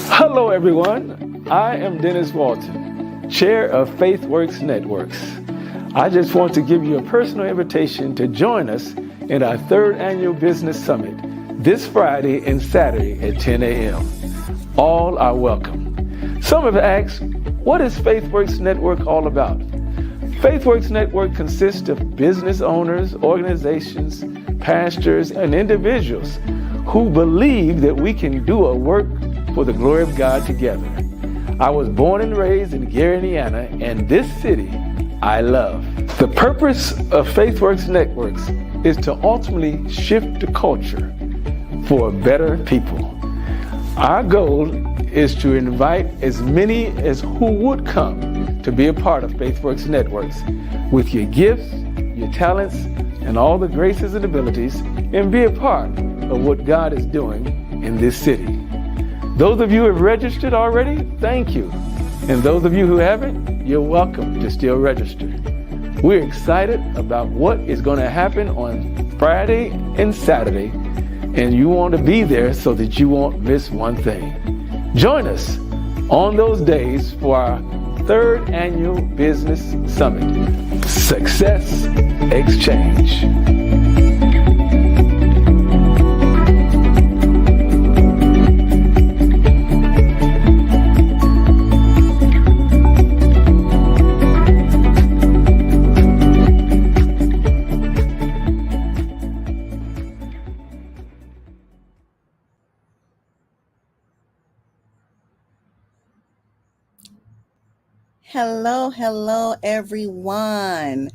Hello, everyone. I am Dennis Walton, Chair of FaithWorks Networks. I just want to give you a personal invitation to join us in our third annual Business Summit this Friday and Saturday at 10 a.m. All are welcome. Some have asked, what is FaithWorks Network all about? FaithWorks Network consists of business owners, organizations, pastors, and individuals who believe that we can do a work for the glory of God together. I was born and raised in Gary, Indiana, and this city I love. The purpose of FaithWorks Networks is to ultimately shift the culture for a better people. Our goal is to invite as many as who would come to be a part of FaithWorks Networks with your gifts, your talents, and all the graces and abilities, and be a part of what God is doing in this city. Those of you who have registered already, thank you. And those of you who haven't, you're welcome to still register. We're excited about what is going to happen on Friday and Saturday, and you want to be there so that you won't miss one thing. Join us on those days for our third annual Business Summit, Success Exchange. Hello, everyone.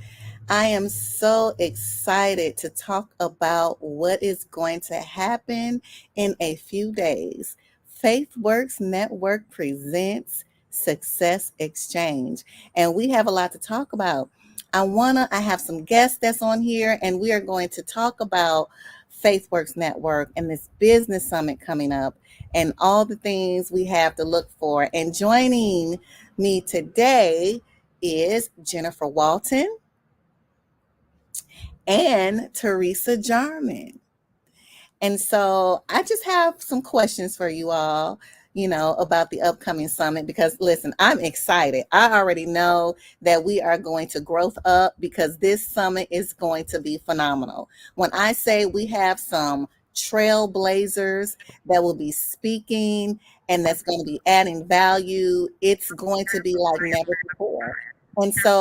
I am so excited to talk about what is going to happen in a few days. FaithWorks Network presents Success Exchange, and we have a lot to talk about. I have some guests that's on here, and we are going to talk about FaithWorks Network and this business summit coming up and all the things we have to look for. And joining me today is Jennifer Walton and Teresa Jarman. And so I just have some questions for you all, about the upcoming summit, because listen, I'm excited. I already know that we are going to growth up because this summit is going to be phenomenal. When I say we have some trailblazers that will be speaking and that's going to be adding value, it's going to be like never before. And so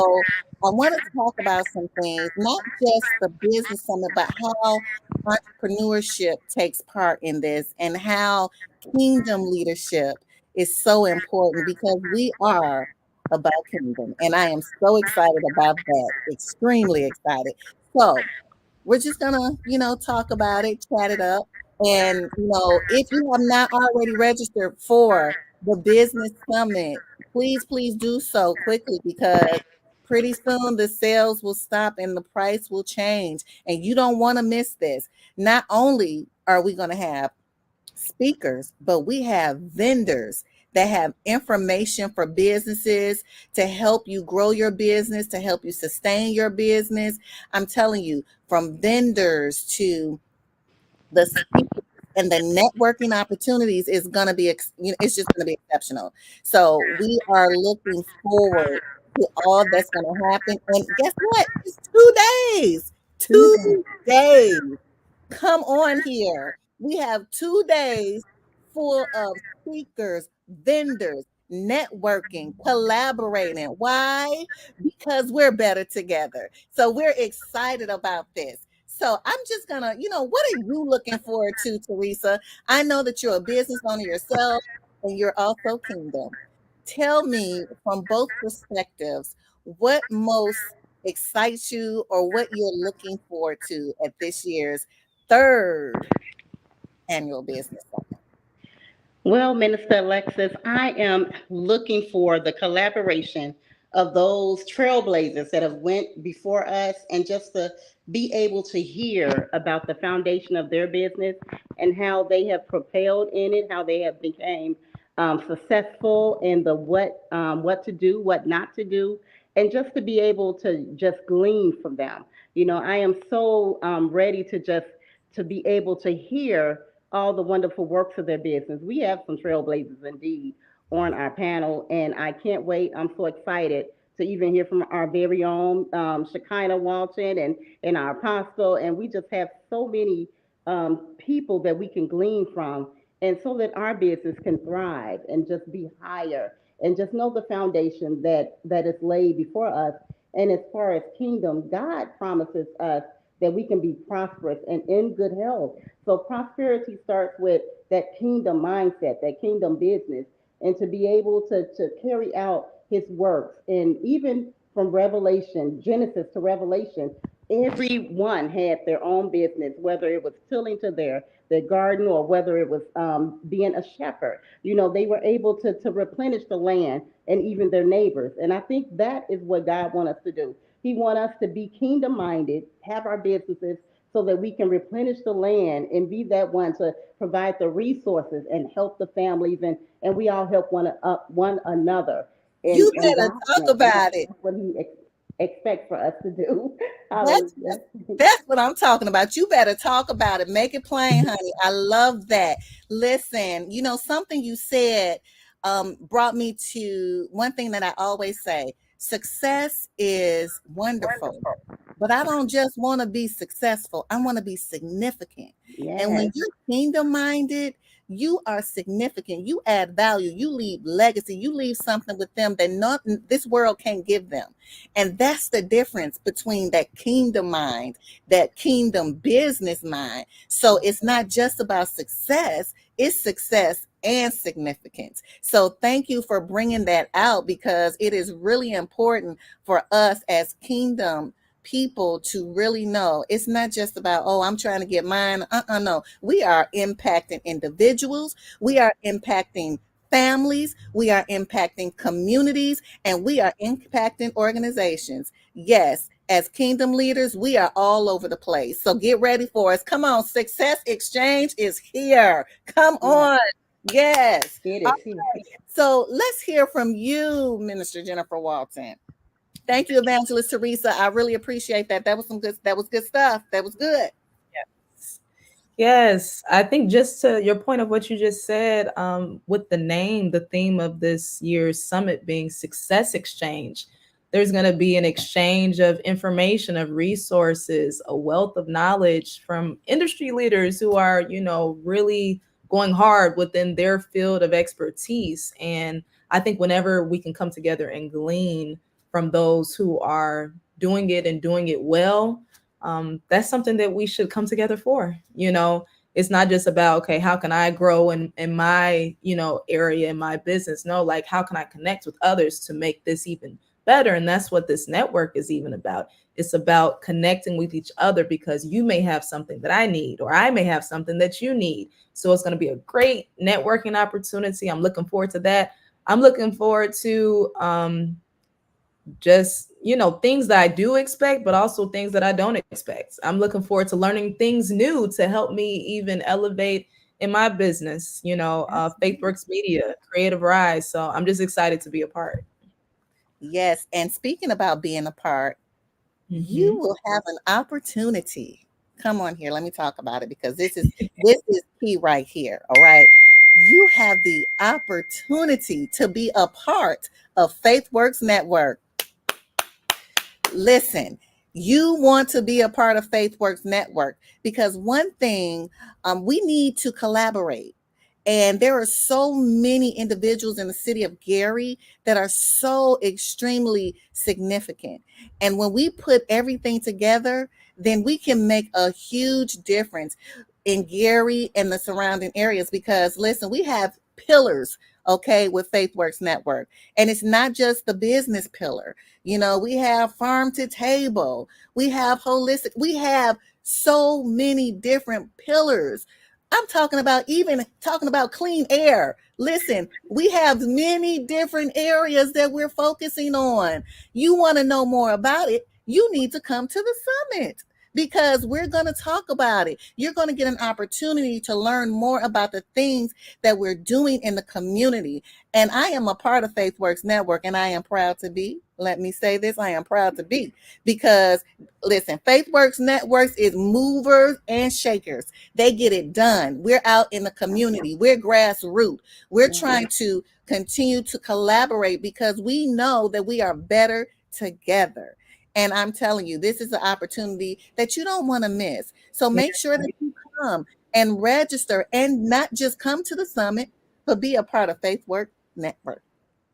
I want to talk about some things, not just the business summit, but how entrepreneurship takes part in this and how kingdom leadership is so important because we are about kingdom. And I am so excited about that, extremely excited. So we're just gonna, talk about it, chat it up. And, if you have not already registered for the business summit, please do so quickly because pretty soon the sales will stop and the price will change. And you don't want to miss this. Not only are we going to have speakers, but we have vendors that have information for businesses to help you grow your business, to help you sustain your business. I'm telling you, from vendors to the speakers and the networking opportunities is going to be, it's just going to be exceptional. So we are looking forward to all that's going to happen. And guess what? It's 2 days. 2 days. Come on here. We have 2 days full of speakers, vendors, networking, collaborating. Why? Because we're better together. So we're excited about this. So I'm just gonna, what are you looking forward to, Teresa? I know that you're a business owner yourself and you're also kingdom. Tell me from both perspectives, what most excites you or what you're looking forward to at this year's third annual business summit. Well, Minister Alexis, I am looking for the collaboration of those trailblazers that have went before us and just to be able to hear about the foundation of their business and how they have propelled in it, how they have become successful in the what to do, what not to do, and just to be able to just glean from them. I am so ready to be able to hear all the wonderful works of their business. We have some trailblazers indeed on our panel, and I can't wait. I'm so excited to even hear from our very own Shekinah Walton and our apostle. And we just have so many people that we can glean from, and so that our business can thrive and just be higher and just know the foundation that is laid before us. And as far as kingdom, God promises us that we can be prosperous and in good health. So prosperity starts with that kingdom mindset, that kingdom business, and to be able to carry out his works. And even from Revelation, Genesis to Revelation, everyone had their own business, whether it was tilling to their garden or whether it was being a shepherd. You know, they were able to replenish the land and even their neighbors. And I think that is what God wants us to do. He wants us to be kingdom minded, have our businesses so that we can replenish the land and be that one to provide the resources and help the families, and we all help one another You in better God's talk name. about it. That's what he expects for us to do. That's Hallelujah. that's what I'm talking about. You better talk about it. Make it plain, honey. I love that. Listen, something you said brought me to one thing that I always say. Success is wonderful, but I don't just want to be successful. I want to be significant. And when Yes. you're kingdom minded, you are significant. You add value. You leave legacy. You leave something with them that nothing this world can't give them. And that's the difference between that kingdom mind, that kingdom business mind. So it's not just about success, it's success and significance. So thank you for bringing that out, because it is really important for us as kingdom people to really know it's not just about, oh, I'm trying to get mine. No, we are impacting individuals, we are impacting families, we are impacting communities, and we are impacting organizations. Yes, as kingdom leaders, we are all over the place. So get ready for us. Come on, Success Exchange is here. Come Yes. on. Yes. It All is here. right. So let's hear from you, Minister Jennifer Walton. Thank you, Evangelist Teresa. I really appreciate that. That was good stuff. That was good. Yes. Yes, I think just to your point of what you just said, with the name, the theme of this year's summit being Success Exchange, there's going to be an exchange of information, of resources, a wealth of knowledge from industry leaders who are, really going hard within their field of expertise. And I think whenever we can come together and glean from those who are doing it and doing it well, that's something that we should come together for. It's not just about, okay, how can I grow in my, area in my business? No, like, how can I connect with others to make this even better? And that's what this network is even about. It's about connecting with each other, because you may have something that I need, or I may have something that you need. So it's going to be a great networking opportunity. I'm looking forward to that. I'm looking forward to just things that I do expect, but also things that I don't expect. I'm looking forward to learning things new to help me even elevate in my business, FaithWorks Media, Creative Rise. So I'm just excited to be a part. Yes. And speaking about being a part, you Mhm. will have an opportunity. Come on here. Let me talk about it, because this is key right here. All right. You have the opportunity to be a part of FaithWorks Network. Listen, you want to be a part of FaithWorks Network, because one thing, we need to collaborate. And there are so many individuals in the city of Gary that are so extremely significant. And when we put everything together, then we can make a huge difference in Gary and the surrounding areas. Because listen, we have pillars, okay, with FaithWorks Network. And it's not just the business pillar. We have farm to table, we have holistic, we have so many different pillars. I'm talking about, even talking about clean air. Listen, we have many different areas that we're focusing on. You want to know more about it, you need to come to the summit. because we're going to talk about it. You're going to get an opportunity to learn more about the things that we're doing in the community. And I am a part of FaithWorks Network, and I am proud to be. Let me say this, I am proud to be, because listen, FaithWorks Networks is movers and shakers. They get it done. We're out in the community. We're grassroots. We're trying to continue to collaborate because we know that we are better together. And I'm telling you, this is an opportunity that you don't want to miss. So make sure that you come and register, and not just come to the summit, but be a part of FaithWorks Network.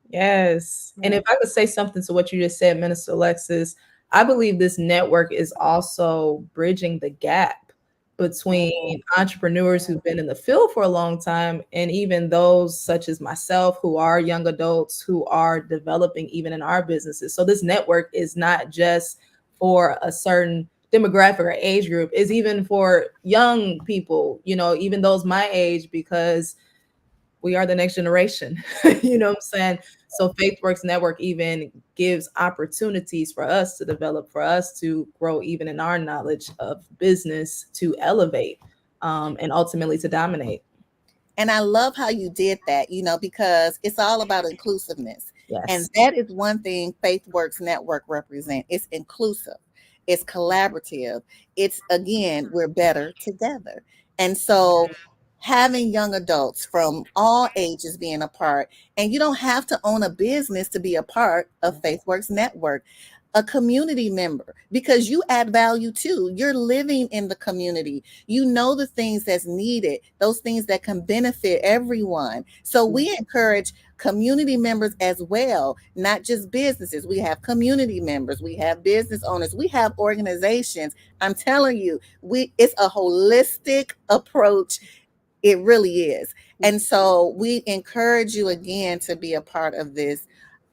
Yes. And if I could say something to what you just said, Minister Alexis, I believe this network is also bridging the gap between entrepreneurs who've been in the field for a long time and even those such as myself who are young adults who are developing even in our businesses. So this network is not just for a certain demographic or age group, it's even for young people, you know, even those my age, because we are the next generation. You know what I'm saying? So FaithWorks Network even gives opportunities for us to develop, for us to grow even in our knowledge of business, to elevate, and ultimately to dominate. And I love how you did that, you know, because it's all about inclusiveness. Yes. And that is one thing FaithWorks Network represents. It's inclusive, it's collaborative. It's, again, we're better together. And so having young adults from all ages being a part, and you don't have to own a business to be a part of FaithWorks Network, a community member, because you add value too. You're living in the community. You know the things that's needed, those things that can benefit everyone. So we encourage community members as well, not just businesses. We have community members, we have business owners, we have organizations. I'm telling you, it's a holistic approach. It really is. And so we encourage you again to be a part of this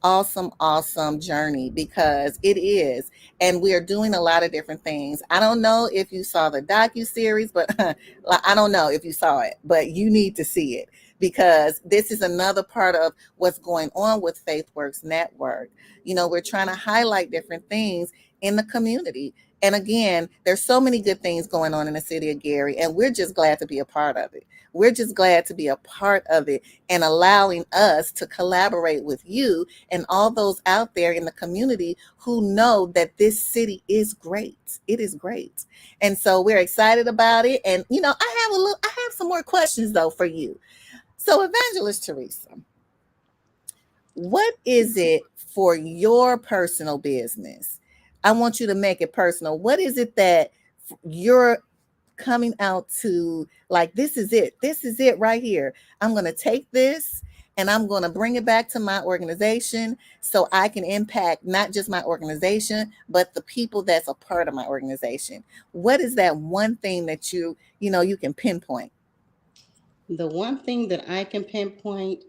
awesome journey, because it is. And we are doing a lot of different things. I don't know if you saw the docu-series, but I don't know if you saw it, but you need to see it, because this is another part of what's going on with FaithWorks Network. You know, we're trying to highlight different things in the community. And again, there's so many good things going on in the city of Gary, and we're just glad to be a part of it. We're just glad to be a part of it and allowing us to collaborate with you and all those out there in the community who know that this city is great. It is great. And so we're excited about it. And, you know, I have some more questions though for you. So Evangelist Teresa, what is it for your personal business? I want you to make it personal. What is it that you're coming out to, like, this is it right here? I'm going to take this and I'm going to bring it back to my organization so I can impact not just my organization, but the people that's a part of my organization. What is that one thing that you can pinpoint? The one thing that I can pinpoint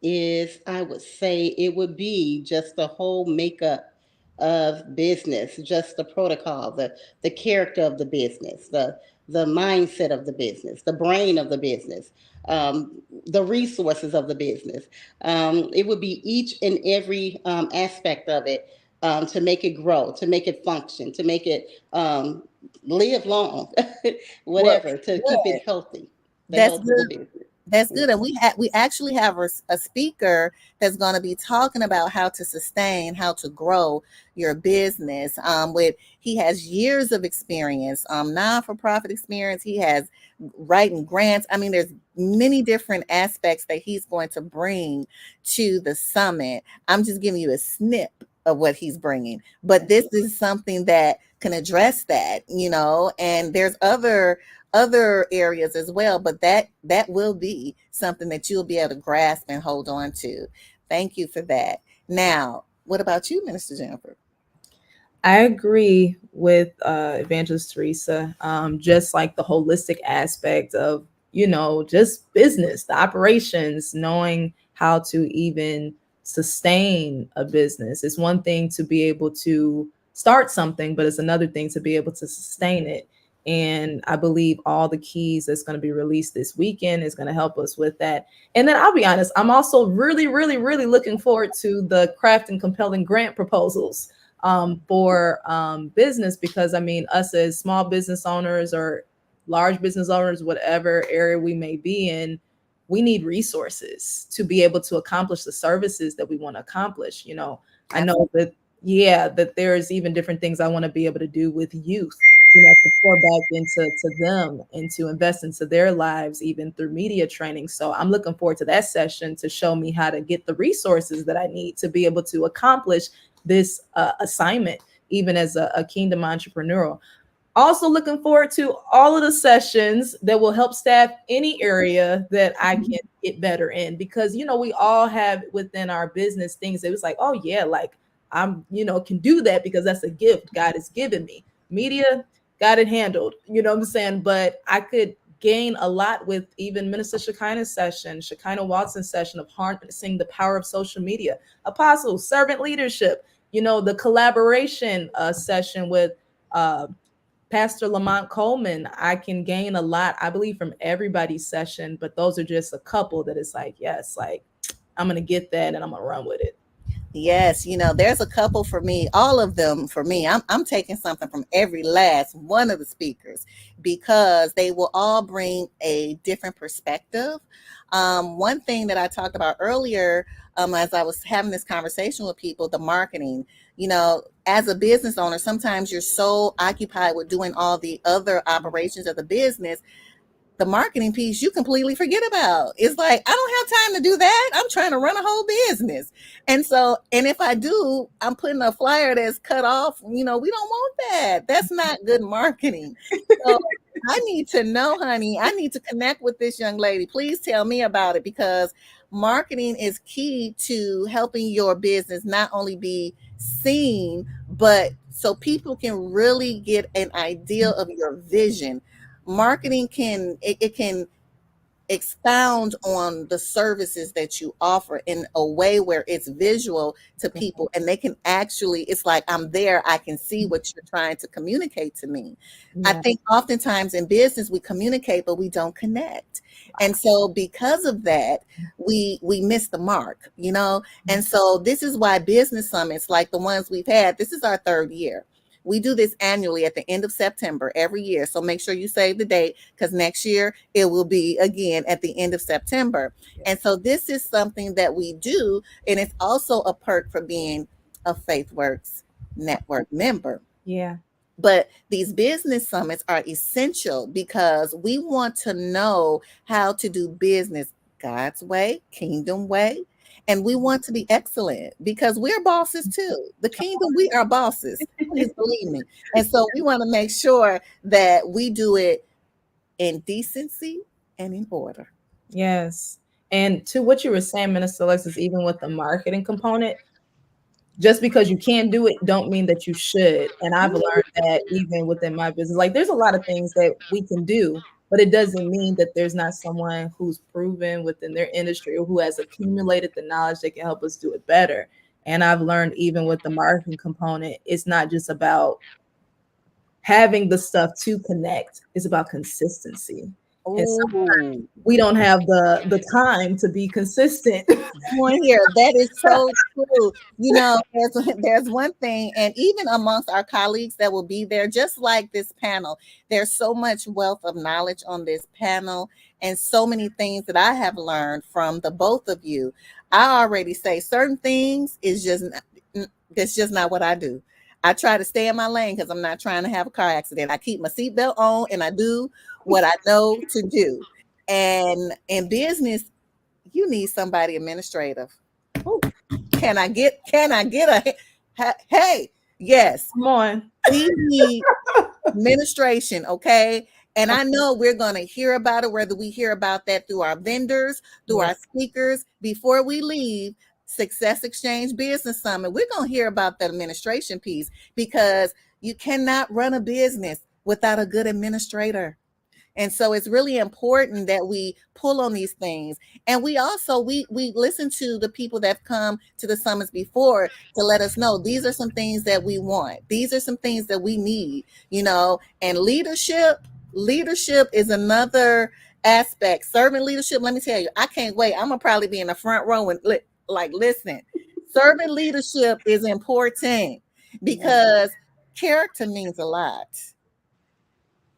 is, I would say it would be just the whole makeup of business, just the protocol, the character of the business, the mindset of the business, the brain of the business, the resources of the business. It would be each and every aspect of it, to make it grow, to make it function, to make it live long, Well, whatever, to keep good. it healthy, the That's health of the good. business. That's good. And we actually have a speaker that's going to be talking about how to sustain, how to grow your business. He has years of experience, non-for-profit experience. He has writing grants. I mean, there's many different aspects that he's going to bring to the summit. I'm just giving you a snip of what he's bringing, but this is something that can address that, and there's other areas as well, but that will be something that you'll be able to grasp and hold on to. Thank you for that. Now, what about you, Minister Jennifer? I agree with Evangelist Teresa. Just like the holistic aspect of, just business, the operations, knowing how to even sustain a business. It's one thing to be able to start something, but it's another thing to be able to sustain it. And I believe all the keys that's going to be released this weekend is going to help us with that. And then I'll be honest, I'm also really, really, really looking forward to the craft and compelling grant proposals for business, because I mean, us as small business owners or large business owners, whatever area we may be in, we need resources to be able to accomplish the services that we want to accomplish. You know, I know that, yeah, that there's even different things I want to be able to do with youth, you know, to pour back into them and to invest into their lives, even through media training. So I'm looking forward to that session to show me how to get the resources that I need to be able to accomplish this assignment, even as a kingdom entrepreneur. Also looking forward to all of the sessions that will help staff any area that I can get better in, because, you know, we all have within our business things that was like, oh yeah, like I'm, you know, can do that because that's a gift God has given me. Media, got it handled, you know what I'm saying? But I could gain a lot with even Minister Shekinah's session, Shekinah Watson's session of harnessing the power of social media, Apostle, servant leadership, you know, the collaboration session with Pastor Lamont Coleman. I can gain a lot, I believe, from everybody's session, but those are just a couple that it's like, yes, like I'm going to get that and I'm going to run with it. Yes, you know, there's a couple for me, all of them for me. I'm taking something from every last one of the speakers because they will all bring a different perspective. One thing that I talked about earlier, as I was having this conversation with people, the marketing, you know, as a business owner, sometimes you're so occupied with doing all the other operations of the business, the marketing piece you completely forget about. It's like, I don't have time to do that. I'm trying to run a whole business. And so, and if I do, I'm putting a flyer that's cut off. You know, we don't want that. That's not good marketing. So I need to know, honey, I need to connect with this young lady. Please tell me about it, because marketing is key to helping your business not only be seen, but so people can really get an idea of your vision. Marketing it can expound on the services that you offer in a way where it's visual to people, and they can actually, it's like, I'm there, I can see what you're trying to communicate to me. I think oftentimes in business we communicate but we don't connect, and so because of that we miss the mark, you know. And so this is why business summits like the ones we've had, this is our third year. We do this annually at the end of September every year. So make sure you save the date, because next year it will be again at the end of September. And so this is something that we do. And it's also a perk for being a FaithWorks Network member. Yeah. But these business summits are essential because we want to know how to do business God's way, kingdom way. And we want to be excellent because we're bosses too. The kingdom, we are bosses. Please believe me. And so we want to make sure that we do it in decency and in order. Yes. And to what you were saying, Minister Alexis, even with the marketing component, just because you can do it don't mean that you should. And I've learned that even within my business, like there's a lot of things that we can do, but it doesn't mean that there's not someone who's proven within their industry or who has accumulated the knowledge that can help us do it better. And I've learned even with the marketing component, it's not just about having the stuff to connect, it's about consistency. And sometimes we don't have the time to be consistent. One here, that is so true. You know, there's one thing, and even amongst our colleagues that will be there, just like this panel, there's so much wealth of knowledge on this panel, and so many things that I have learned from the both of you. I already say certain things is just that's just not what I do. I try to stay in my lane because I'm not trying to have a car accident. I keep my seatbelt on and I do what I know to do. And in business, you need somebody administrative. Ooh, can I get a hey? Yes. Come on. We need administration, okay? And I know we're going to hear about it, whether we hear about that through our vendors, through our speakers. Before we leave Success Exchange Business Summit, we're going to hear about the administration piece, because you cannot run a business without a good administrator. And so it's really important that we pull on these things. And we also, we listen to the people that have come to the summits before to let us know these are some things that we want. These are some things that we need, you know. And leadership is another aspect. Servant leadership, let me tell you, I can't wait. I'm going to probably be in the front row and like, listen, servant leadership is important. because character means a lot.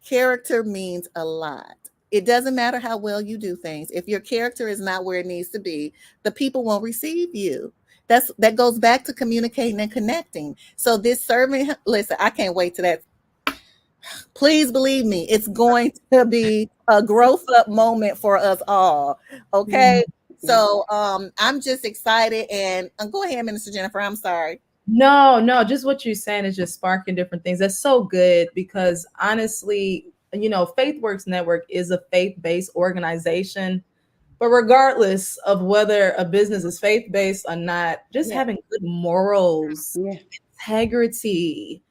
Character means a lot. It doesn't matter how well you do things. If your character is not where it needs to be, the people won't receive you. That goes back to communicating and connecting. So this serving, listen, I can't wait to that. Please believe me, it's going to be a growth up moment for us all. Mm. Okay. So I'm just excited and go ahead, Minister Jennifer. I'm sorry. No, no, just what you're saying is just sparking different things. That's so good because honestly, FaithWorks Network is a faith-based organization. But regardless of whether a business is faith-based or not, just Yeah. having good morals, Yeah. integrity,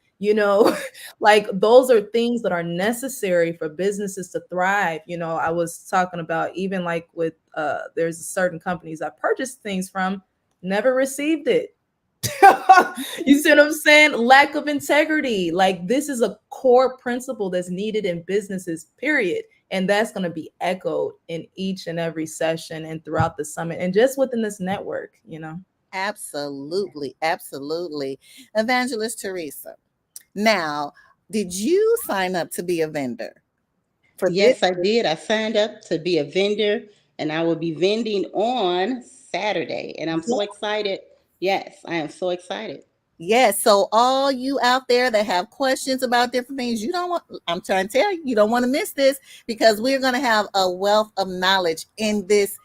like those are things that are necessary for businesses to thrive. I was talking about even like with there's certain companies I purchased things from, never received it. You see what I'm saying? Lack of integrity. Like this is a core principle that's needed in businesses, period. And that's going to be echoed in each and every session and throughout the summit and just within this network. Absolutely. Absolutely. Evangelist Teresa. Now, did you sign up to be a vendor for this? Yes, I did. I signed up to be a vendor, and I will be vending on Saturday. And I'm so excited. Yes, I am so excited. Yes. So all you out there that have questions about different things, you don't want, I'm trying to tell you, you don't want to miss this because we're going to have a wealth of knowledge in this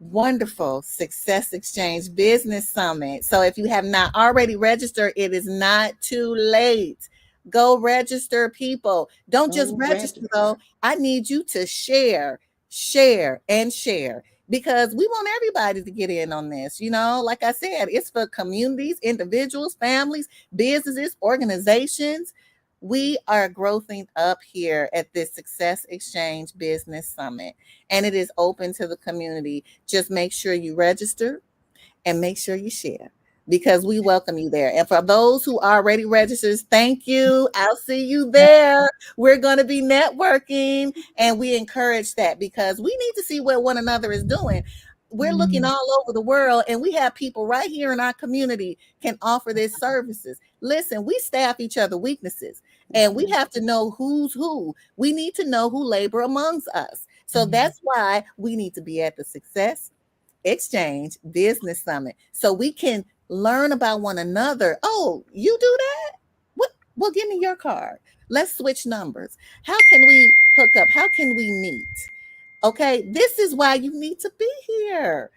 wonderful Success Exchange Business Summit. So if you have not already registered, it is not too late. Go register, people. Don't just Oh, register, register. though. I need you to share, share, and share because we want everybody to get in on this. Like I said, it's for communities, individuals, families, businesses, organizations. We are growing up here at this Success Exchange Business Summit, and it is open to the community. Just make sure you register and make sure you share because we welcome you there. And for those who already registered, thank you. I'll see you there. We're going to be networking and we encourage that because we need to see what one another is doing. We're looking all over the world and we have people right here in our community can offer these services. Listen, we staff each other weaknesses and we have to know who's who. We need to know who labor amongst us. So that's why we need to be at the Success Exchange Business Summit so we can learn about one another. Oh, you do that? What? Well, give me your card. Let's switch numbers. How can we hook up? How can we meet? Okay, this is why you need to be here.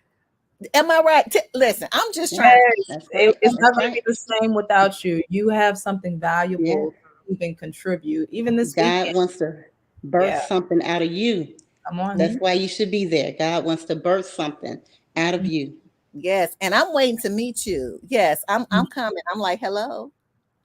Am I right? Listen, I'm just trying to. Yes, That's right. it's not That's going to be right. the same without you. You have something Yeah. valuable to even contribute, even this God weekend. wants to birth Yeah, something out of you. come on. That's why you should be there. God wants to birth something out of you. Yes, and I'm waiting to meet you. Yes, I'm coming. I'm like, hello.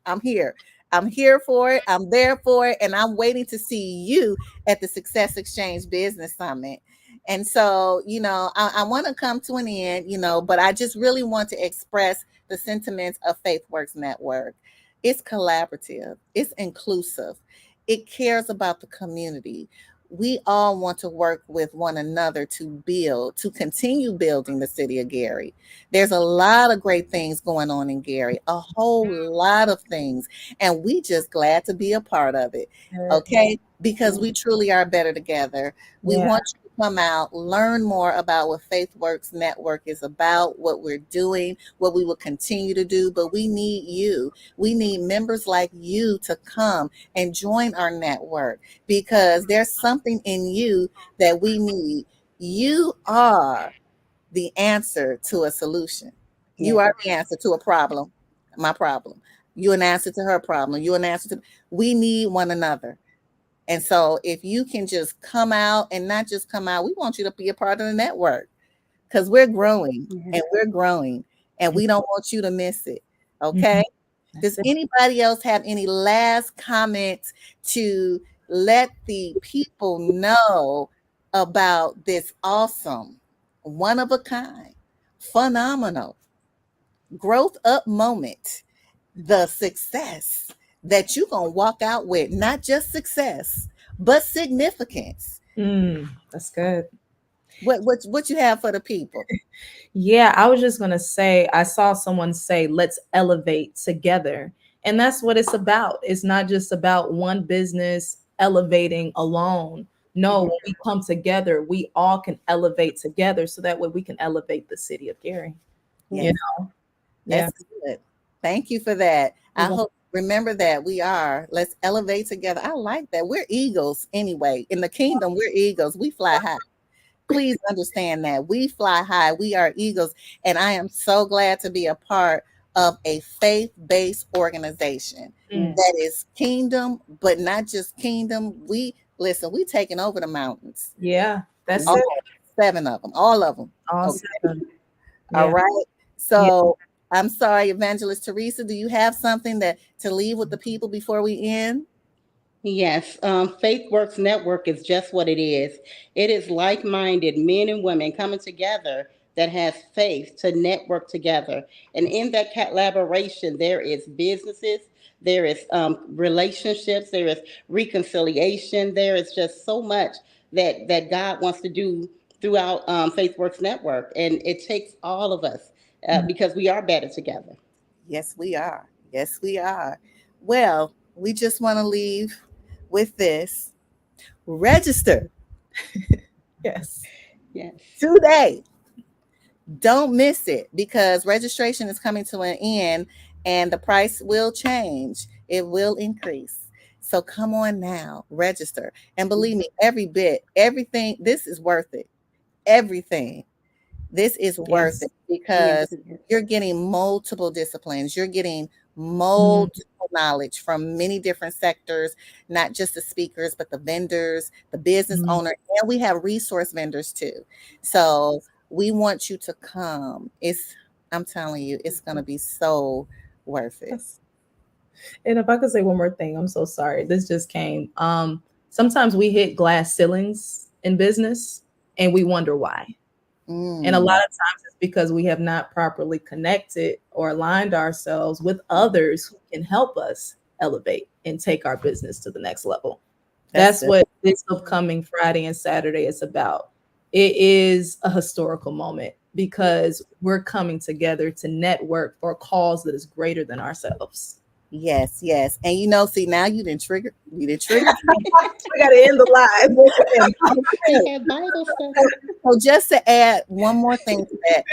I'm here. I'm here for it. I'm there for it. And I'm waiting to see you at the Success Exchange Business Summit. And so, I want to come to an end, but I just really want to express the sentiments of FaithWorks Network. It's collaborative, it's inclusive, it cares about the community. We all want to work with one another to continue building the city of Gary. There's a lot of great things going on in Gary, a whole lot of things. And we just glad to be a part of it. Okay. Because we truly are better together. We Yeah. want you to come out, learn more about what FaithWorks Network is about, what we're doing, what we will continue to do. But we need you. We need members like you to come and join our network because there's something in you that we need. You are the answer to a solution. You Yes. are the answer to a problem, my problem. You an answer to her problem. You an answer to. We need one another. And so if you can just come out and not just come out, we want you to be a part of the network because we're growing Yeah. and we're growing and we don't want you to miss it. Mhm. Okay. Does That's it. anybody else have any last comments to let the people know about this awesome, one of a kind, phenomenal growth up moment, the success that you're going to walk out with, not just success, but significance? That's good. What you have for the people? Yeah, I was just going to say, I saw someone say, let's elevate together. And that's what it's about. It's not just about one business elevating alone. No, when we come together, we all can elevate together so that way we can elevate the city of Gary. Yes. You know? Yeah. That's good. Thank you for that. I You're hope remember that let's elevate together. I like that. We're eagles anyway. In the kingdom, we're eagles. We fly high. Please understand that we fly high. We are eagles. And I am so glad to be a part of a faith-based organization that is kingdom, but not just kingdom. We taking over the mountains. Yeah, that's all it. 7 of them, all of them. All Okay. 7. All right. So I'm sorry, Evangelist Teresa, do you have something to leave with the people before we end? Yes, FaithWorks Network is just what it is. It is like-minded men and women coming together that has faith to network together. And in that collaboration, there is businesses, there is relationships, there is reconciliation, there is just so much that God wants to do throughout FaithWorks Network. And it takes all of us because we are better together. Yes, we are. Yes, we are. Well, we just want to leave with this. Register. Yes. Today. Don't miss it because registration is coming to an end and the price will change. It will increase. So come on now, register. And believe me, everything, this is worth it. Everything. This is worth it because you're getting multiple disciplines. You're getting multiple knowledge from many different sectors, not just the speakers, but the vendors, the business owner, and we have resource vendors too. So we want you to come. I'm telling you, it's going to be so worth it. And if I could say one more thing, I'm so sorry. This just came. Sometimes we hit glass ceilings in business and we wonder why. And a lot of times it's because we have not properly connected or aligned ourselves with others who can help us elevate and take our business to the next level. That's what this upcoming Friday and Saturday is about. It is a historical moment because we're coming together to network for a cause that is greater than ourselves. Yes. And see, now you didn't trigger. We got to end the live. So just to add one more thing to that,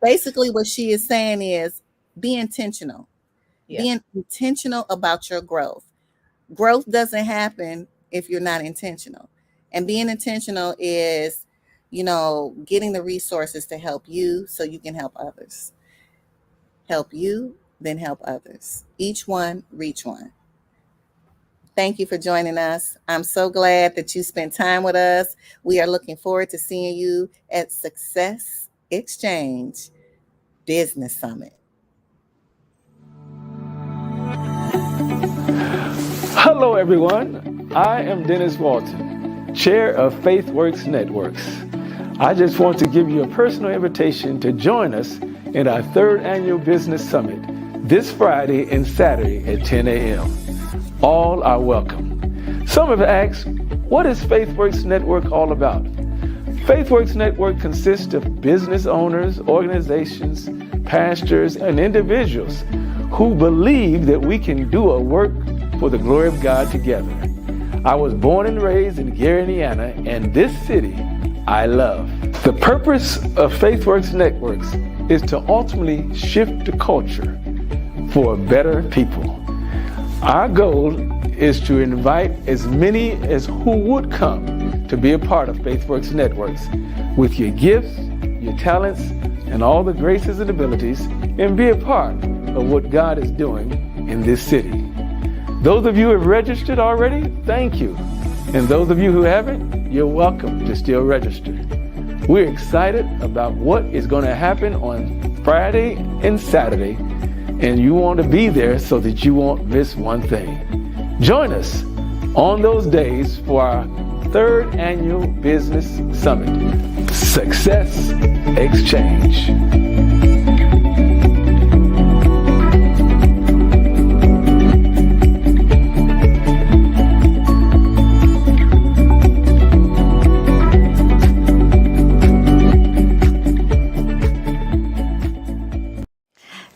basically what she is saying is be intentional. Being intentional about your growth. Growth doesn't happen if you're not intentional. And being intentional is, getting the resources to help you so you can help others. Help you, then help others. Each one, reach one. Thank you for joining us. I'm so glad that you spent time with us. We are looking forward to seeing you at Success Exchange Business Summit. Hello, everyone. I am Dennis Walton, Chair of FaithWorks Networks. I just want to give you a personal invitation to join us in our 3rd Annual Business Summit this Friday and Saturday at 10 a.m. All are welcome. Some have asked, what is FaithWorks Network all about? FaithWorks Network consists of business owners, organizations, pastors, and individuals who believe that we can do a work for the glory of God together. I was born and raised in Gary, Indiana, and this city I love. The purpose of FaithWorks Networks is to ultimately shift the culture for better people. Our goal is to invite as many as who would come to be a part of FaithWorks Networks with your gifts, your talents, and all the graces and abilities, and be a part of what God is doing in this city. Those of you who have registered already, thank you. And those of you who haven't, you're welcome to still register. We're excited about what is going to happen on Friday and Saturday, and you want to be there so that you won't miss one thing. Join us on those days for our 3rd Annual Business Summit, Success Exchange.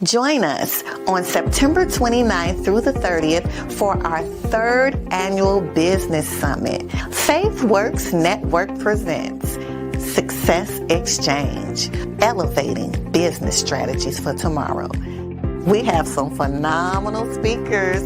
Join us on September 29th through the 30th for our 3rd annual Business Summit. FaithWorks Network presents Success Exchange, Elevating Business Strategies for Tomorrow. We have some phenomenal speakers,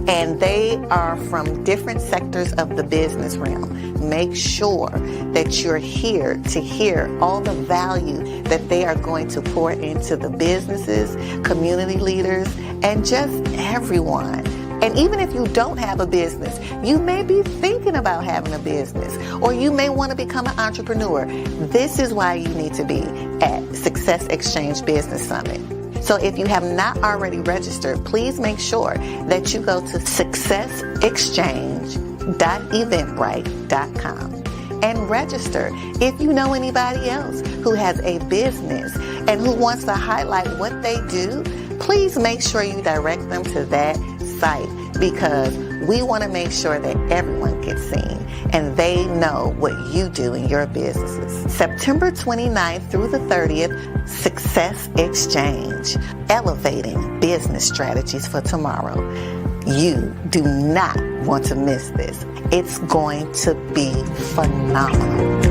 and they are from different sectors of the business realm. Make sure that you're here to hear all the value that they are going to pour into the businesses, community leaders, and just everyone. And even if you don't have a business, you may be thinking about having a business, or you may want to become an entrepreneur. This is why you need to be at Success Exchange Business Summit. So if you have not already registered, please make sure that you go to successexchange.eventbrite.com and register. If you know anybody else who has a business and who wants to highlight what they do, please make sure you direct them to that site, because we want to make sure that everyone gets seen and they know what you do in your businesses. September 29th through the 30th, Success Exchange, Elevating Business Strategies for Tomorrow. You do not want to miss this. It's going to be phenomenal.